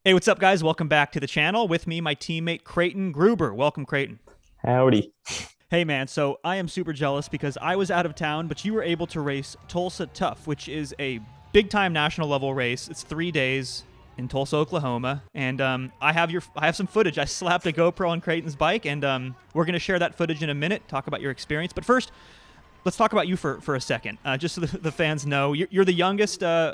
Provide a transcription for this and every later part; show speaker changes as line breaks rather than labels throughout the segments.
Hey, what's up, guys? Welcome back to the channel. With me, my teammate Creighton Gruber. Welcome, Creighton.
Howdy.
Hey, man, so I am super jealous because I was out of town, but you were able to race Tulsa Tough, which is a big-time national level race. It's 3 days in Tulsa, Oklahoma, and I have some footage. I slapped a GoPro on Creighton's bike, and we're going to share that footage in a minute, talk about your experience. But first, let's talk about you for a second, just so the fans know. You're the youngest guy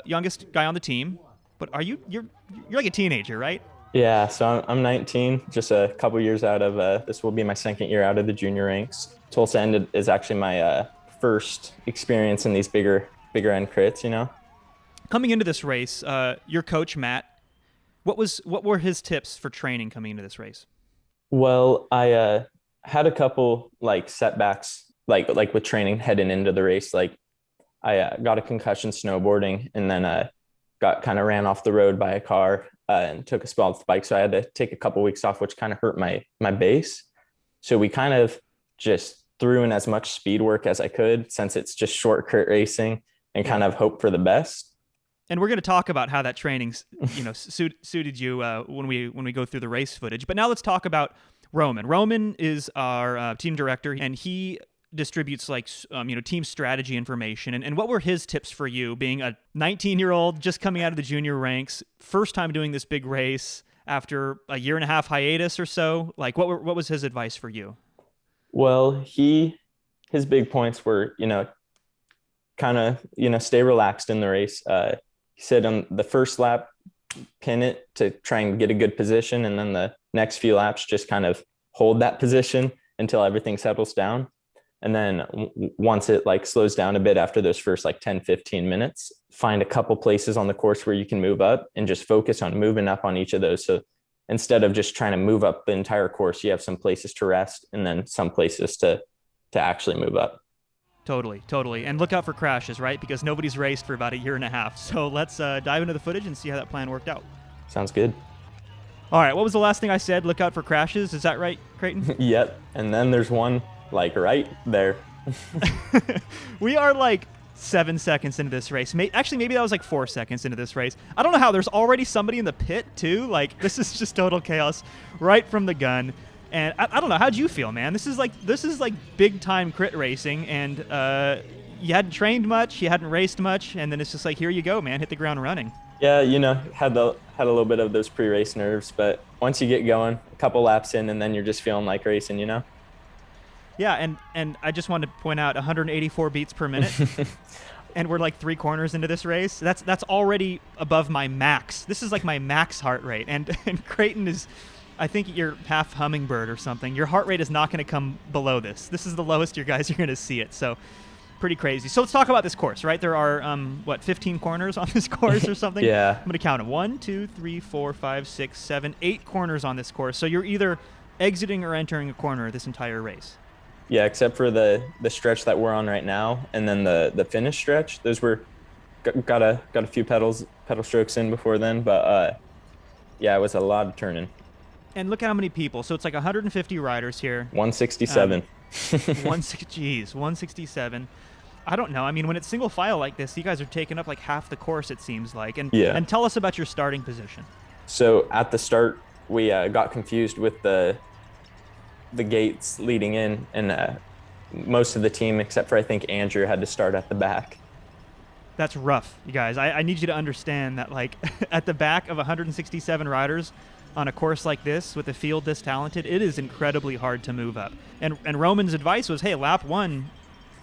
on the team, but you're like a teenager, right?
Yeah, so I'm 19, just a couple years out of this will be my second year out of the junior ranks. Tulsa is actually my first experience in these bigger end crits, you know.
Coming into this race, your coach Matt, what were his tips for training coming into this race?
Well, I had a couple like setbacks, like with training heading into the race. Like I got a concussion snowboarding, and then got kind of ran off the road by a car and took a spell off the bike. So I had to take a couple weeks off, which kind of hurt my base. So we kind of just threw in as much speed work as I could, since it's just short crit racing, and kind of hope for the best.
And we're going to talk about how that training, suited you when we go through the race footage. But now let's talk about Roman. Roman is our team director, and he distributes team strategy information. And what were his tips for you, being a 19-year-old just coming out of the junior ranks, first time doing this big race after a year and a half hiatus or so? Like, what was his advice for you?
Well, his big points were, kind of, stay relaxed in the race. He said on the first lap, pin it to try and get a good position. And then the next few laps, just kind of hold that position until everything settles down. And then once it slows down a bit after those first 10, 15 minutes, find a couple places on the course where you can move up and just focus on moving up on each of those. So instead of just trying to move up the entire course, you have some places to rest and then some places to actually move up.
Totally. And look out for crashes, right? Because nobody's raced for about a year and a half. So let's dive into the footage and see how that plan worked out.
Sounds good.
All right, what was the last thing I said? Look out for crashes. Is that right, Creighton?
Yep. And then there's one right there.
We are 7 seconds into this race. Actually, maybe that was 4 seconds into this race. I don't know how. There's already somebody in the pit, too. This is just total chaos right from the gun. And I don't know. How'd you feel, man? This is big-time crit racing, and you hadn't trained much, you hadn't raced much, and then it's just here you go, man. Hit the ground running.
Yeah, had a little bit of those pre-race nerves, but once you get going, a couple laps in, and then you're just feeling like racing,
Yeah, and I just wanted to point out 184 beats per minute, and we're 3 corners into this race. That's already above my max. This is my max heart rate, and Creighton is, I think you're half hummingbird or something. Your heart rate is not going to come below this. This is the lowest you guys are going to see it, so pretty crazy. So let's talk about this course, right? There are, 15 corners on this course or something?
Yeah.
I'm going to count them. 1, 2, 3, 4, 5, 6, 7, 8 corners on this course. So you're either exiting or entering a corner this entire race.
Yeah, except for the stretch that we're on right now, and then the finish stretch. Those were got a few pedal strokes in before then, but yeah, it was a lot of turning.
And look at how many people. So it's 150 riders here.
167.
167. I don't know. I mean, when it's single file like this, you guys are taking up half the course, it seems like. And
yeah.
And tell us about your starting position.
So at the start, we got confused with the gates leading in, and most of the team, except for I think Andrew, had to start at the back.
That's rough, you guys. I need you to understand that at the back of 167 riders on a course like this with a field this talented, it is incredibly hard to move up. And Roman's advice was, hey, lap 1,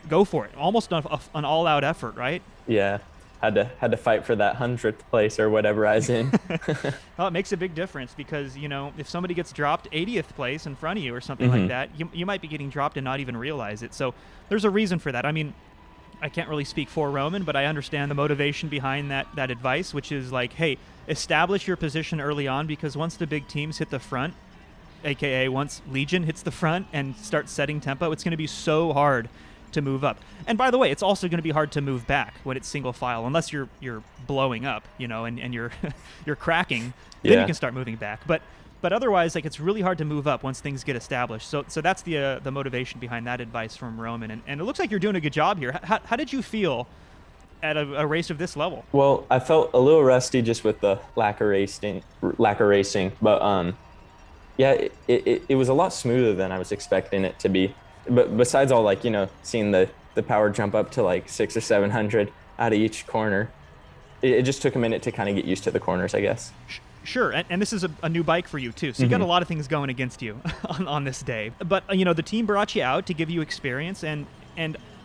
go for it. Almost an all-out effort, right?
Yeah. Had to fight for that 100th place or whatever I was in.
Well, it makes a big difference because, if somebody gets dropped 80th place in front of you or something like that, you might be getting dropped and not even realize it. So there's a reason for that. I mean, I can't really speak for Roman, but I understand the motivation behind that advice, which is hey, establish your position early on, because once the big teams hit the front, aka once Legion hits the front and starts setting tempo, it's going to be so hard to move up. And by the way, it's also going to be hard to move back when it's single file, unless you're blowing up, and you're you're cracking. Then you can start moving back. But otherwise, it's really hard to move up once things get established. So that's the motivation behind that advice from Roman. And it looks like you're doing a good job here. How did you feel at a race of this level?
Well, I felt a little rusty just with the lack of racing, but yeah, it was a lot smoother than I was expecting it to be. But besides all, like, seeing the power jump up to like 600 or 700 out of each corner, it just took a minute to kind of get used to the corners, I guess.
Sure, and this is a new bike for you too, so you got a lot of things going against you on this day. But the team brought you out to give you experience, and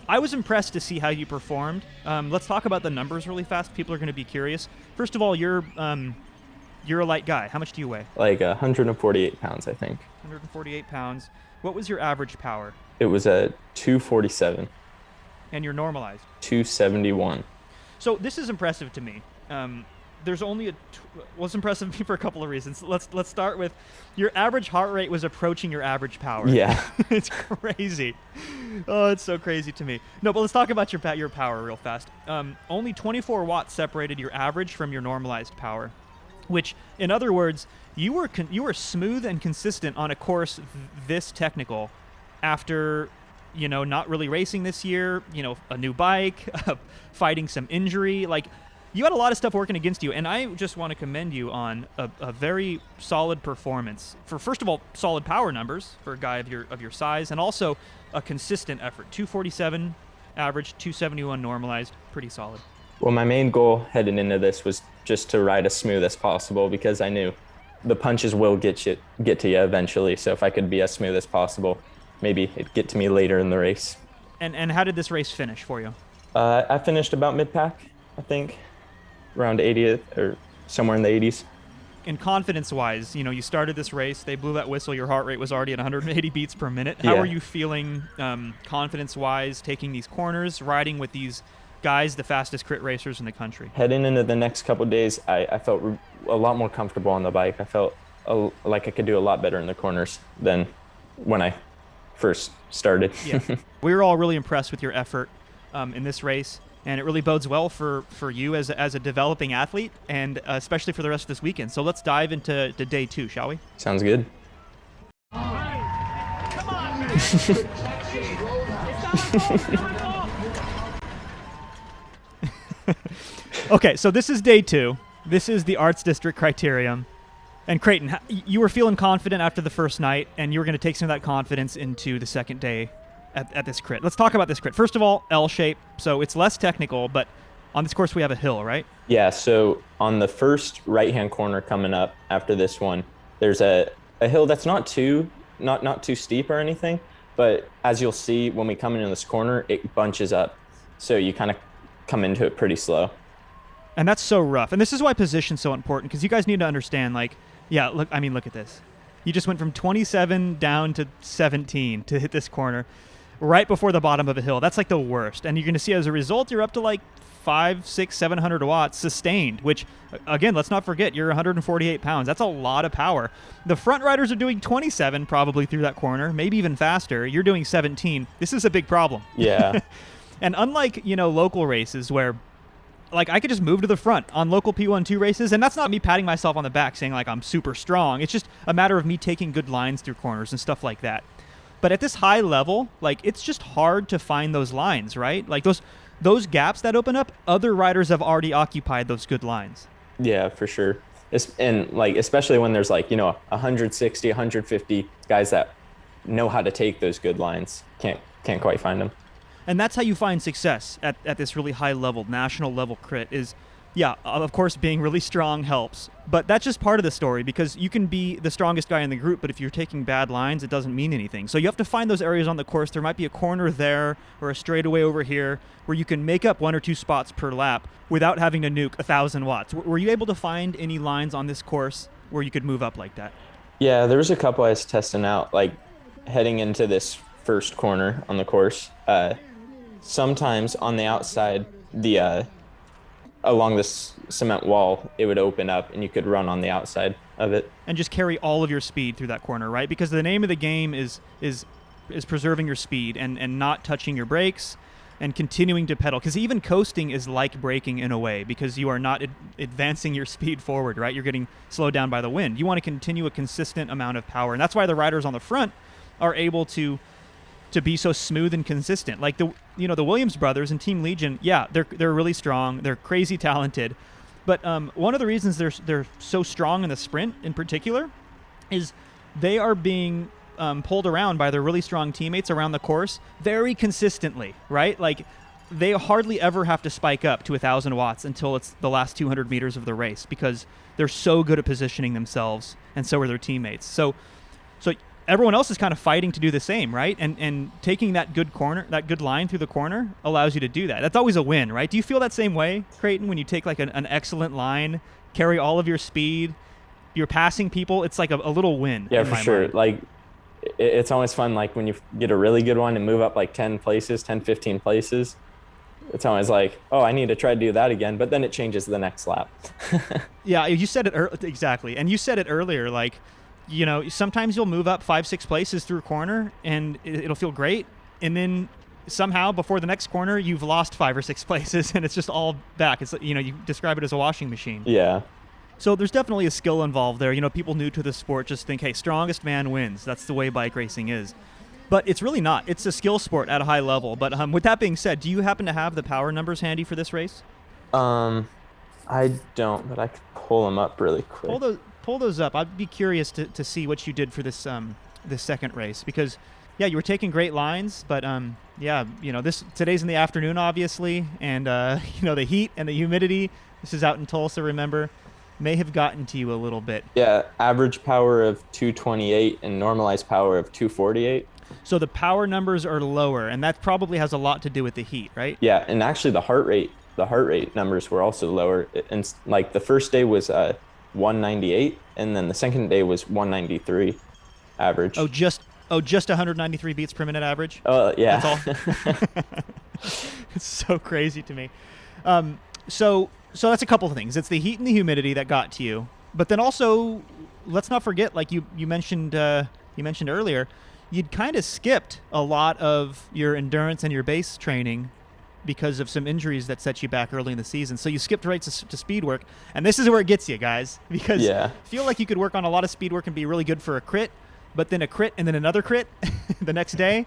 I was impressed to see how you performed. Let's talk about the numbers really fast. People are going to be curious. First of all, you're a light guy. How much do you weigh?
Like 148 pounds, I think.
148 pounds. What was your average power?
It was a 247.
And you're normalized?
271.
So this is impressive to me. There's only it's impressive to me for a couple of reasons. Let's start with your average heart rate was approaching your average power.
Yeah.
It's crazy. Oh, it's so crazy to me. No, but let's talk about your power real fast. Only 24 watts separated your average from your normalized power, which, in other words, you were smooth and consistent on a course this technical after not really racing this year, a new bike, fighting some injury. Like, you had a lot of stuff working against you, and I just want to commend you on a very solid performance for, first of all, solid power numbers for a guy of your size, and also a consistent effort. 247 average, 271 normalized, pretty solid.
Well, my main goal heading into this was just to ride as smooth as possible, because I knew the punches will get to you eventually. So if I could be as smooth as possible, maybe it'd get to me later in the race.
And how did this race finish for you?
I finished about mid-pack, I think, around 80th or somewhere in the 80s.
And confidence-wise, you started this race, they blew that whistle, your heart rate was already at 180 beats per minute. How are you feeling confidence-wise, taking these corners, riding with these guys, the fastest crit racers in the country?
Heading into the next couple of days, I felt a lot more comfortable on the bike. I felt like I could do a lot better in the corners than when I first started.
Yeah. We were all really impressed with your effort in this race, and it really bodes well for you as a developing athlete, and especially for the rest of this weekend. So let's dive into day 2, shall we?
Sounds good.
Come on, Okay, so this is day 2. This is the Arts District Criterium. And Creighton, you were feeling confident after the first night, and you were going to take some of that confidence into the second day at this crit. Let's talk about this crit. First of all, L shape. So it's less technical, but on this course we have a hill, right?
Yeah, so on the first right-hand corner coming up after this one, there's a hill that's not too steep or anything, but as you'll see when we come into this corner, it bunches up. So you kind of come into it pretty slow.
And that's so rough. And this is why position's so important, because you guys need to understand, look at this. You just went from 27 down to 17 to hit this corner right before the bottom of a hill. That's like the worst. And you're going to see as a result, you're up to like 500, 600, 700 watts sustained, which, again, let's not forget, you're 148 pounds. That's a lot of power. The front riders are doing 27 probably through that corner, maybe even faster. You're doing 17. This is a big problem.
Yeah.
And unlike, local races where, like, I could just move to the front on local P1-2 races, and that's not me patting myself on the back saying, like, I'm super strong. It's just a matter of me taking good lines through corners and stuff like that. But at this high level, like, it's just hard to find those lines, right? Like, those gaps that open up, other riders have already occupied those good lines.
Yeah, for sure. And, like, especially when there's, like, 160, 150 guys that know how to take those good lines. Can't quite find them.
And that's how you find success at this really high level, national level crit is, yeah, of course, being really strong helps. But that's just part of the story, because you can be the strongest guy in the group, but if you're taking bad lines, it doesn't mean anything. So you have to find those areas on the course. There might be a corner there or a straightaway over here where you can make up 1 or 2 spots per lap without having to nuke 1,000 watts. Were you able to find any lines on this course where you could move up like that?
Yeah, there was a couple I was testing out, like heading into this first corner on the course. Sometimes on the outside, along this cement wall, it would open up and you could run on the outside of it.
And just carry all of your speed through that corner, right? Because the name of the game is preserving your speed and not touching your brakes and continuing to pedal. Because even coasting is like braking in a way, because you are not advancing your speed forward, right? You're getting slowed down by the wind. You want to continue a consistent amount of power. And that's why the riders on the front are able to to be so smooth and consistent. Like the Williams brothers and Team Legion, yeah, they're really strong. They're crazy talented. But one of the reasons they're so strong in the sprint in particular is they are being pulled around by their really strong teammates around the course very consistently, right? Like they hardly ever have to spike up to 1,000 watts until it's the last 200 meters of the race because they're so good at positioning themselves, and so are their teammates. So everyone else is kind of fighting to do the same, right? And taking that good line through the corner allows you to do that. That's always a win, right? Do you feel that same way, Creighton, when you take like an excellent line, carry all of your speed, you're passing people? It's like a little win.
Yeah, for sure. Mind. Like it's always fun, like when you get a really good one and move up like 10 places, 10, 15 places. It's always like, oh, I need to try to do that again, but then it changes the next lap.
Yeah, you said it exactly. And you said it earlier, like, sometimes you'll move up 5-6 places through a corner and it'll feel great. And then somehow before the next corner, you've lost 5 or 6 places and it's just all back. It's, you describe it as a washing machine.
Yeah.
So there's definitely a skill involved there. People new to the sport just think, hey, strongest man wins. That's the way bike racing is. But it's really not. It's a skill sport at a high level. But with that being said, do you happen to have the power numbers handy for this race?
I don't, but I could pull them up really quick.
Pull those up. I'd be curious to see what you did for this second race because, yeah, you were taking great lines, but today's in the afternoon, obviously, and the heat and the humidity. This is out in Tulsa, remember, may have gotten to you a little bit.
Yeah, average power of 228 and normalized power of 248.
So the power numbers are lower, and that probably has a lot to do with the heat, right?
Yeah, and actually the heart rate numbers were also lower. And like the first day was 198, and then the second day was 193 average.
Oh, just 193 beats per minute average?
Oh, yeah.
That's all. It's so crazy to me. So that's a couple of things. It's the heat and the humidity that got to you, but then also let's not forget, like you mentioned earlier, you'd kind of skipped a lot of your endurance and your base training because of some injuries that set you back early in the season. So you skipped right to speed work, and this is where it gets you, guys, because I feel like you could work on a lot of speed work and be really good for a crit, but then a crit and then another crit the next day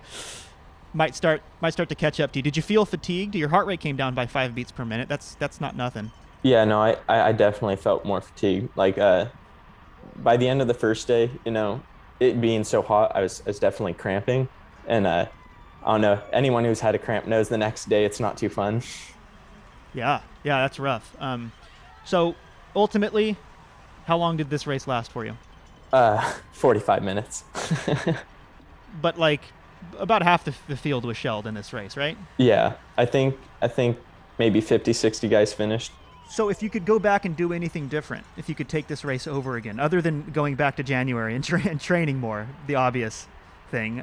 might start to catch up to you. Did you feel fatigued? Your heart rate came down by 5 beats per minute. That's not nothing.
Yeah, no, I definitely felt more fatigued. Like by the end of the first day, it being so hot, I was definitely cramping, and I don't know, anyone who's had a cramp knows the next day it's not too fun.
Yeah, that's rough. So ultimately, how long did this race last for you?
45 minutes.
But like about half the field was shelled in this race, right?
Yeah, I think maybe 50, 60 guys finished.
So if you could go back and do anything different, if you could take this race over again, other than going back to January and training more, the obvious thing,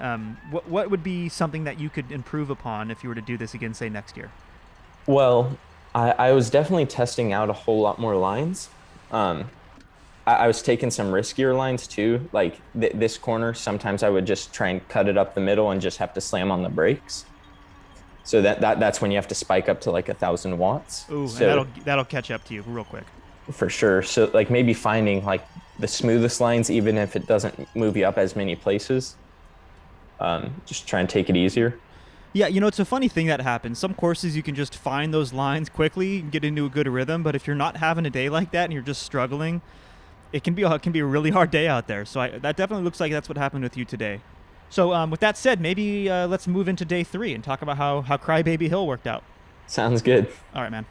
what would be something that you could improve upon if you were to do this again, say, next year?
Well, I was definitely testing out a whole lot more lines. I was taking some riskier lines too. Like this corner, sometimes I would just try and cut it up the middle and just have to slam on the brakes. So that's when you have to spike up to like 1,000 watts.
Ooh,
so,
and that'll catch up to you real quick.
For sure. So like maybe finding like the smoothest lines, even if it doesn't move you up as many places. Just try and take it easier.
Yeah, it's a funny thing that happens. Some courses you can just find those lines quickly and get into a good rhythm, but if you're not having a day like that and you're just struggling, it can be a really hard day out there. So that definitely looks like that's what happened with you today. So with that said, maybe let's move into day 3 and talk about how Crybaby Hill worked out.
Sounds good.
All right, man.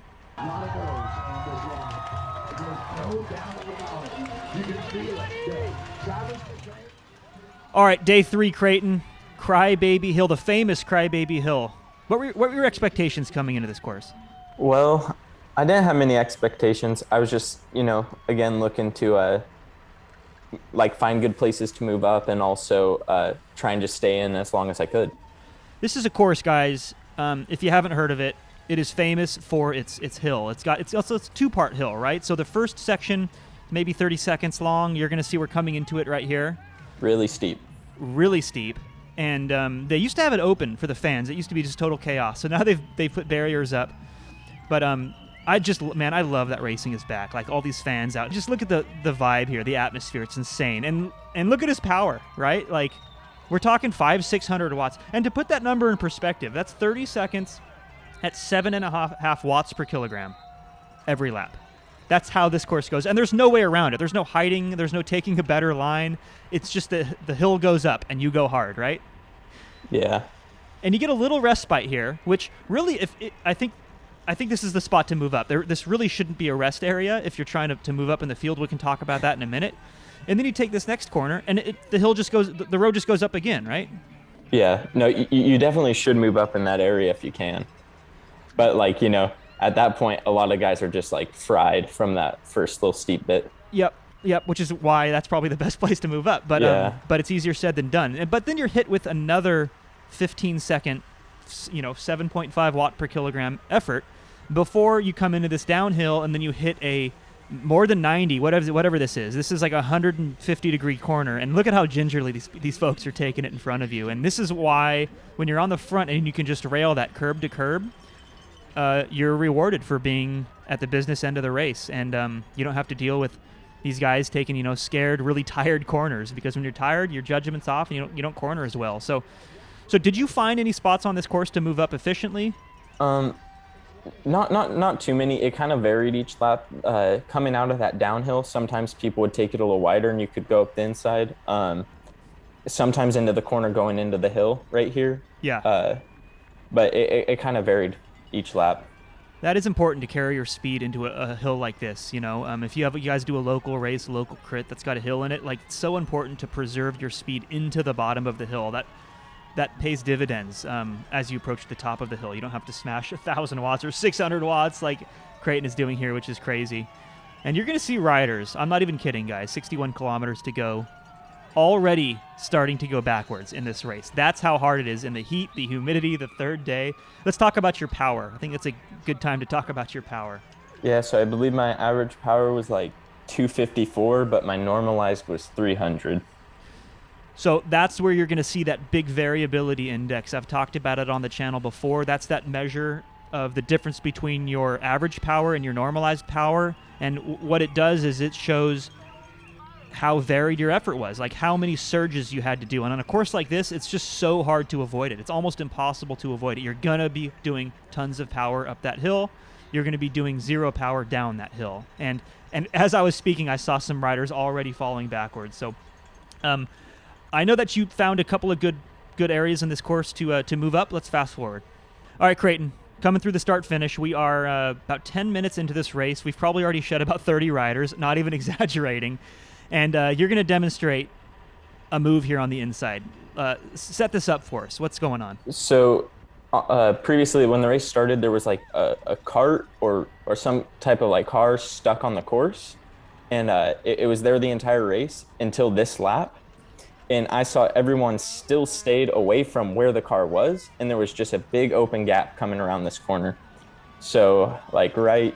All right, day 3, Creighton. Crybaby Hill, the famous Crybaby Hill. What were your expectations coming into this course?
Well, I didn't have many expectations. I was just, again, looking to find good places to move up and also try and just stay in as long as I could.
This is a course, guys. If you haven't heard of it, it is famous for its hill. It's a 2-part hill, right? So the first section, maybe 30 seconds long. You're going to see we're coming into it right here.
Really steep.
Really steep. And they used to have it open for the fans. It used to be just total chaos. So now they've put barriers up. But I love that racing is back. Like all these fans out. Just look at the vibe here, the atmosphere. It's insane. And look at his power, right? Like We're talking 600 watts. And to put that number in perspective, that's 30 seconds at 7.5 watts per kilogram every lap. That's how this course goes. And there's no way around it. There's no hiding. There's no taking a better line. It's just the hill goes up and you go hard, right?
Yeah.
And you get a little respite here, which really, I think this is the spot to move up. This really shouldn't be a rest area if you're trying to move up in the field. We can talk about that in a minute. And then you take this next corner, and the road just goes up again, right?
Yeah. No, you definitely should move up in that area if you can. But like, at that point, a lot of guys are just like fried from that first little steep bit.
Yep, which is why that's probably the best place to move up. But
yeah.
But it's easier said than done. But then you're hit with another 15-second, 7.5 watt per kilogram effort before you come into this downhill, and then you hit a more than 90, whatever this is. This is like a 150-degree corner, and look at how gingerly these folks are taking it in front of you. And this is why when you're on the front and you can just rail that curb to curb, you're rewarded for being at the business end of the race, and you don't have to deal with these guys taking scared, really tired corners, because when you're tired, your judgment's off and you don't corner as well. So did you find any spots on this course to move up efficiently?
Not too many. It kind of varied each lap. Coming out of that downhill, sometimes people would take it a little wider and you could go up the inside. Sometimes into the corner going into the hill right here.
Yeah.
But it kind of varied each lap.
That is important to carry your speed into a hill like this. If you guys do a local race, a local crit that's got a hill in it, like, it's so important to preserve your speed into the bottom of the hill. That pays dividends as you approach the top of the hill. You don't have to smash 1,000 watts or 600 watts like Creighton is doing here, which is crazy. And you're going to see riders, I'm not even kidding, guys, 61 kilometers to go, already starting to go backwards in this race. That's how hard it is in the heat, the humidity, the third day. Let's talk about your power. I think it's a good time to talk about your power.
Yeah, so I believe my average power was like 254, but my normalized was 300.
So that's where you're going to see that big variability index. I've talked about it on the channel before. That's that measure of the difference between your average power and your normalized power. And what it does is it shows how varied your effort was, like how many surges you had to do. And on a course like this, it's just so hard to avoid it. It's almost impossible to avoid it. You're going to be doing tons of power up that hill. You're going to be doing zero power down that hill. And as I was speaking, I saw some riders already falling backwards. So I know that you found a couple of good areas in this course to move up. Let's fast forward. All right, Creighton, coming through the start-finish. We are about 10 minutes into this race. We've probably already shed about 30 riders, not even exaggerating. And you're going to demonstrate a move here on the inside. Set this up for us. What's going on?
So previously, when the race started, there was like a cart or some type of like car stuck on the course. And it was there the entire race until this lap. And I saw everyone still stayed away from where the car was. And there was just a big open gap coming around this corner. So like right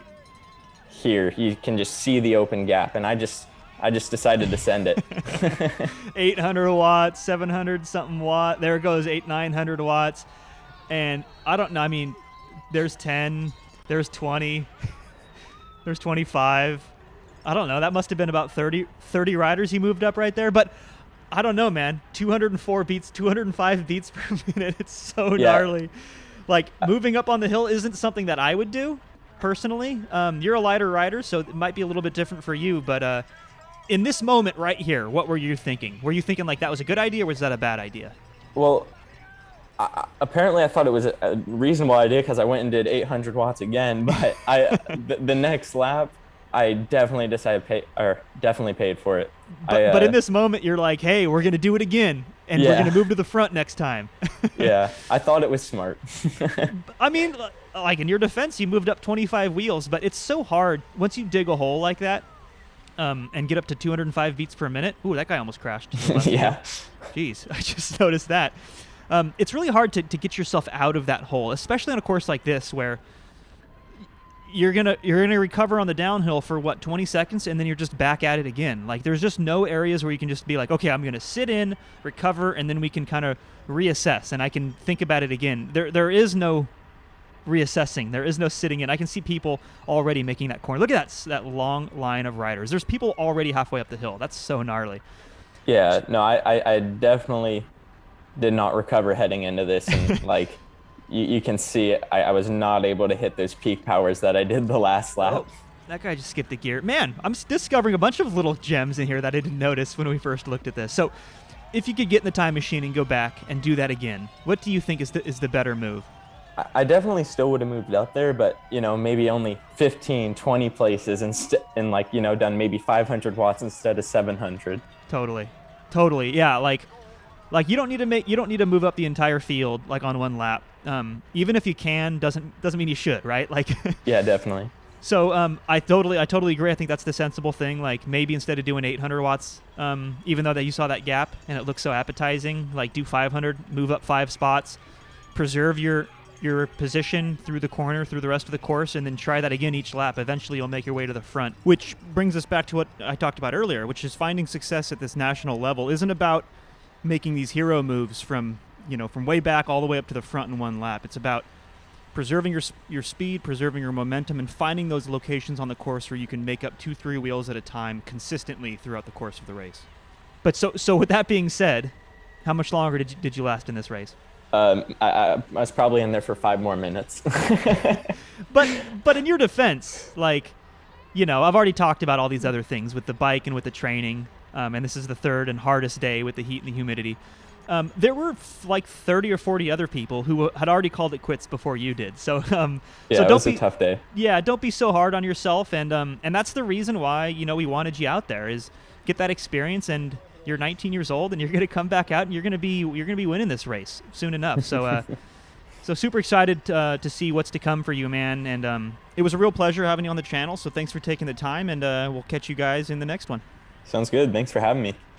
here, you can just see the open gap. And I just decided to send it.
800 watts, 700 something watt. There it goes, 900 watts. And I don't know. I mean, there's 10, there's 20, there's 25. I don't know. That must have been about 30 riders he moved up right there. But I don't know, man. 204 beats, 205 beats per minute. It's so gnarly. Like, moving up on the hill isn't something that I would do personally. You're a lighter rider, so it might be a little bit different for you. But in this moment right here, what were you thinking? Were you thinking like that was a good idea, or was that a bad idea?
Well, apparently I thought it was a reasonable idea because I went and did 800 watts again. But the next lap, I definitely definitely paid for it.
But in this moment, you're like, hey, we're going to do it again, and we're going to move to the front next time.
Yeah, I thought it was smart.
I mean, like, in your defense, you moved up 25 wheels, but it's so hard once you dig a hole like that and get up to 205 beats per minute. Ooh, that guy almost crashed.
Yeah.
Jeez, I just noticed that. It's really hard to get yourself out of that hole, especially on a course like this where you're gonna recover on the downhill for 20 seconds, and then you're just back at it again. Like, there's just no areas where you can just be like, okay, I'm gonna sit in, recover, and then we can kind of reassess, and I can think about it again. There is no reassessing. There is no sitting in. I can see people already making that corner. Look at that long line of riders. There's people already halfway up the hill. That's so gnarly.
Yeah, no, I definitely did not recover heading into this, and like you can see, I was not able to hit those peak powers that I did the last
Oh,
lap.
that guy just skipped the gear. Man, I'm discovering a bunch of little gems in here that I didn't notice when we first looked at this. So, if you could get in the time machine and go back and do that again, what do you think is the better move?
I definitely still would have moved up there, but maybe only 15, 20 places and like, done maybe 500 watts instead of 700.
Totally, totally, yeah. Like you don't need to move up the entire field like on one lap. Even if you can, doesn't mean you should, right? Like,
Yeah, definitely.
so I totally agree. I think that's the sensible thing. Like maybe instead of doing 800 watts, even though that you saw that gap and it looks so appetizing, like do 500, move up 5 spots, preserve your position through the corner, through the rest of the course, and then try that again each lap. Eventually you'll make your way to the front, which brings us back to what I talked about earlier, which is finding success at this national level isn't about making these hero moves from way back all the way up to the front in one lap. It's about preserving your speed, preserving your momentum, and finding those locations on the course where you can make up 2-3 wheels at a time consistently throughout the course of the race. But so with that being said, how much longer did you last in this race?
I was probably in there for 5 more minutes.
But in your defense, like, I've already talked about all these other things with the bike and with the training, and this is the third and hardest day with the heat and the humidity. There were like 30 or 40 other people who had already called it quits before you did. So,
Yeah,
so
it
don't
was
be
a tough day.
Yeah, don't be so hard on yourself, and that's the reason why we wanted you out there is get that experience. And you're 19 years old, and you're going to come back out, and you're going to be winning this race soon enough. So, so super excited to see what's to come for you, man. And it was a real pleasure having you on the channel. So thanks for taking the time, and we'll catch you guys in the next one.
Sounds good. Thanks for having me.